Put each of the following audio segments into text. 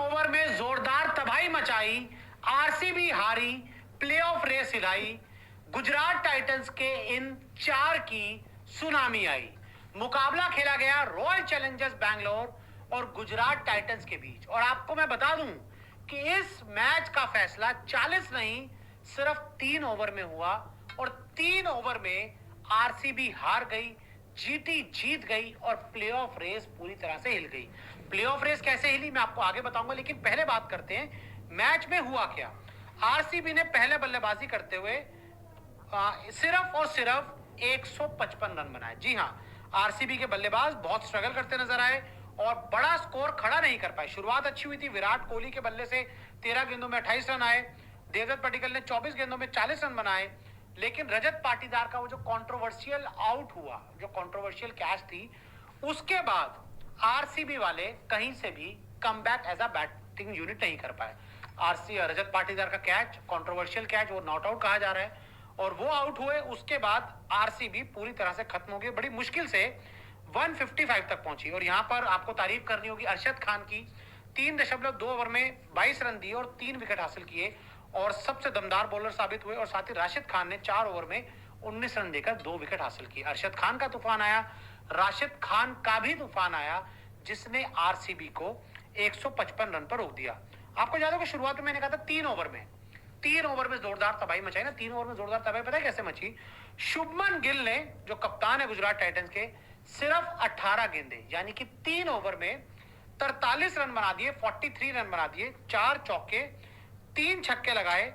Over में जोरदार तबाही मचाई, आरसीबी हारी, प्लेऑफ रेस हिलाई, गुजरात टाइटंस के इन 4 की सुनामी आई। मुकाबला खेला गया रॉयल चैलेंजर्स बैंगलोर और गुजरात टाइटंस के बीच। और आपको मैं बता दूं कि इस मैच का फैसला 40 नहीं सिर्फ 3 ओवर में हुआ और 3 ओवर में आरसीबी हार गई, जीटी जीत गई और प्लेऑफ रेस पूरी तरह से हिल गई। प्लेऑफ रेस कैसे हिली मैं आपको आगे बताऊंगा, लेकिन पहले बात करते हैं मैच में हुआ क्या। आरसीबी ने पहले बल्लेबाजी करते हुए सिर्फ और सिर्फ 155 रन बनाए। जी हां, आरसीबी के बल्लेबाज बहुत स्ट्रगल करते नजर आए और बड़ा स्कोर खड़ा नहीं कर पाए। शुरुआत अच्छी हुई थी, विराट कोहली के बल्ले से 13 गेंदों में 28 रन आए, देवदत्त पडिक्कल ने 24 गेंदों में 40 रन बनाए, लेकिन रजत पाटीदार का वो जो कंट्रोवर्शियल आउट हुआ, जो कंट्रोवर्शियल कैच थी, उसके बाद आरसीबी वाले कहीं से भी comeback as a batting unit नहीं कर पाए। रजत पाटीदार का कैच, कंट्रोवर्शियल कैच, वो नॉट आउट कहा जा रहा है और वो आउट हुए। उसके बाद आरसीबी पूरी तरह से खत्म हो गई, बड़ी मुश्किल से 155 तक पहुंची। और यहां पर आपको तारीफ करनी होगी अरशद खान की, 3.2 ओवर में 22 रन दिए और 3 विकेट हासिल किए और सबसे दमदार बॉलर साबित हुए। और साथ ही राशिद खान ने 4 ओवर में 19 रन देकर 2 विकेट हासिल किए। अरशद खान का तूफान आया, राशिद खान का भी तूफान आया, जिसने आरसीबी को 155 रन पर रोक दिया। आपको याद होगा शुरुआत में मैंने कहा था 3 ओवर में जोरदार तबाही मचाई ना। 3 ओवर में जोरदार तबाही पता है कैसे मची? शुभमन गिल ने, जो कप्तान है गुजरात टाइटंस के, सिर्फ 18 गेंदे यानी कि 3 ओवर में 43 रन बना दिए, 43 रन बना दिए, 4 चौके, 3 छक्के लगाए,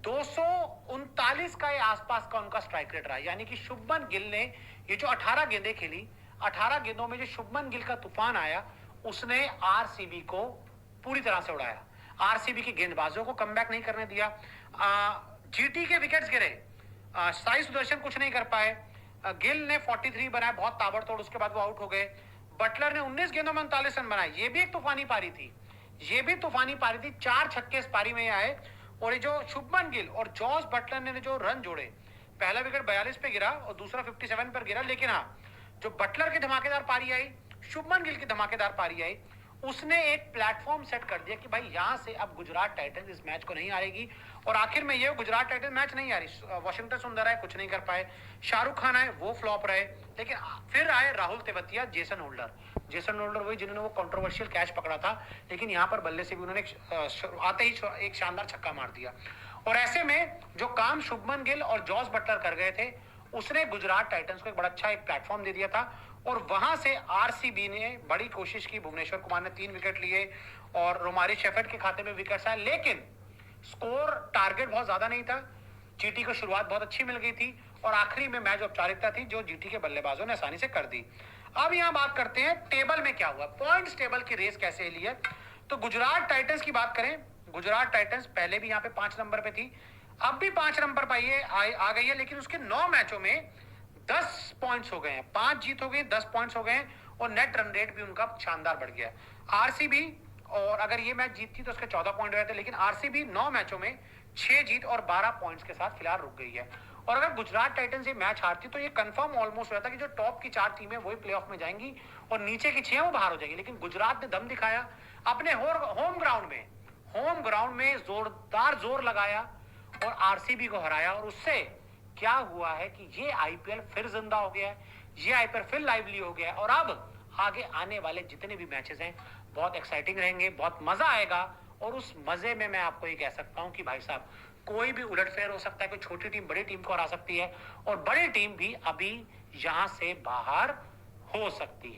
239 का आसपास का उनका स्ट्राइक रेट रहा। यानी कि शुभमन गिल ने ये जो 18 गेंदें खेली, 18 गेंदों में जो शुभमन गिल का तूफान आया, उसने आरसीबी को पूरी तरह से उड़ाया। आरसीबी के गेंदबाजों को कमबैक नहीं करने दिया। जीटी के विकेट्स गिरे, साई सुदर्शन कुछ नहीं कर पाए। गिल ने 43 बनाए, बहुत ताबड़तोड़, उसके बाद वो आउट हो गए। बटलर ने 19 गेंदों में 39 रन बनाए, ये भी एक तूफानी पारी थी, 4 छक्के इस पारी में आए। और ये जो शुभमन गिल और जॉस बटलर ने जो रन जोड़े, पहला विकेट 42 पे गिरा और दूसरा 57 पर गिरा, लेकिन हाँ, जो बटलर की धमाकेदार पारी आई, शुभमन गिल की धमाकेदार पारी आई, उसने एक प्लेटफॉर्म सेट कर दिया कि भाई यहां से अब गुजरात टाइटंस इस मैच को नहीं हारेगी। और आखिर में ये गुजरात टाइटंस मैच नहीं हारी। वाशिंगटन सुंदर आए, कुछ नहीं कर पाए, शाहरुख खान आए, वो फ्लॉप रहे, लेकिन फिर आए राहुल तेवतिया, जेसन होल्डर वही जिन्होंने वो कंट्रोवर्शियल कैच पकड़ा था, लेकिन यहां पर बल्ले से भी उन्होंने आते ही एक शानदार छक्का मार दिया। और ऐसे में जो काम शुभमन गिल और जॉस बटलर कर गए थे, उसने गुजरात टाइटंस को एक बड़ा अच्छा एक प्लेटफॉर्म दे दिया था। और वहां से आरसीबी ने बड़ी कोशिश की, भुवनेश्वर कुमार ने 3 विकेट लिए और रोमारी शेफर्ड के खाते में विकेट आए, लेकिन स्कोर टारगेट बहुत ज्यादा नहीं था। जीटी को शुरुआत बहुत अच्छी मिल गई थी और आखिरी में मैच औपचारिकता थी जो जीटी के बल्लेबाजों ने आसानी से कर दी। अब यहां बात करते हैं टेबल में क्या हुआ, पॉइंट्स टेबल की रेस कैसे हिली है। तो गुजरात टाइटंस की बात करें, गुजरात टाइटंस पहले भी यहाँ पे 5 नंबर पे थी, अब भी 5 नंबर पर आ गई है, लेकिन उसके 9 मैचों में 10 पॉइंट्स हो गए हैं, 5 जीत हो गई, 10 पॉइंट्स हो गए और नेट रन रेट भी उनका शानदार बढ़ गया। आरसीबी, और अगर ये मैच जीतती तो उसके 14 पॉइंट रहते, लेकिन आरसीबी 9 मैचों में 6 जीत और 12 पॉइंट्स के साथ फिलहाल रुक गई है। और अगर गुजरात टाइटंस ये मैच हारती तो ये कंफर्म ऑलमोस्ट रहता कि जो टॉप की 4 टीमें वही प्लेऑफ में जाएंगी और नीचे की 6 वो बाहर हो जाएंगी। लेकिन गुजरात ने दम दिखाया अपने होम ग्राउंड में जोरदार जोर लगाया और आरसीबी को हराया। और उससे क्या हुआ है कि ये आईपीएल फिर जिंदा हो गया है, ये आईपीएल फिर लाइवली हो गया है। और अब आगे आने वाले जितने भी मैचेस हैं बहुत एक्साइटिंग रहेंगे, बहुत मजा आएगा। और उस मजे में मैं आपको ये कह सकता हूं कि भाई साहब, कोई भी उलटफेर हो सकता है, कोई छोटी टीम बड़ी टीम को हरा सकती है और बड़ी टीम भी अभी यहां से बाहर हो सकती है।